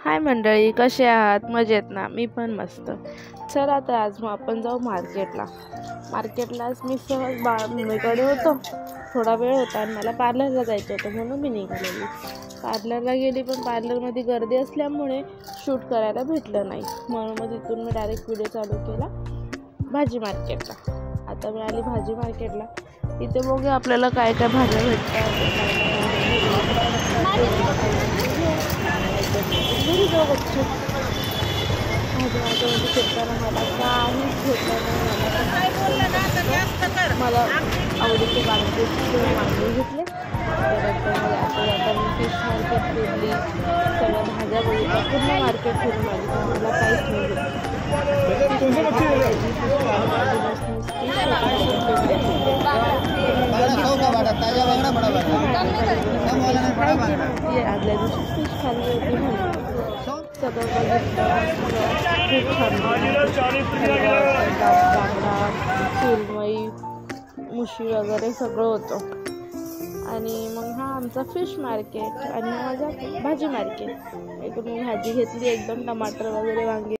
हाय मंडळी, कसे आहात? मजेत ना? मी पण मस्त. चला तर आज आपण जाऊ मार्केटला. आज मी सहज मम्मीकडे होतो, थोडा वेळ होता आणि मला पार्लरला जायचं होतं म्हणून मी निघालेली. पार्लरला गेली पण पार्लरमध्ये गर्दी असल्यामुळे शूट करायला भेटलं नाही, म्हणून मग तिथून मी डायरेक्ट व्हिडिओ चालू केला भाजी मार्केटला. आता मी आली भाजी मार्केटला. इथे बघूया आपल्याला काय काय भाज्या भेटतात. घरी जाऊ बघतो. भाजी मार्केटमध्ये फिरताना मला काहीच भेटलं नाही. मला आवडीचे वांगे घेतले. त्यानंतर आता मी फिश मार्केट फिरली, सगळ्या भाज्या बघितल्या, पूर्ण मार्केट फिरून आली. मला काहीच नाही भेटलं. आदल्या दिवशी फिश खाल्ली होती म्हणून सगळं खूप छान. बांगडा, सुरमई, मुशी वगैरे सगळं होतं. आणि मग हा आमचा फिश मार्केट आणि हा माझा भाजी मार्केट. इकडून मी भाजी घेतली, एकदम टमाटर वगैरे वांगे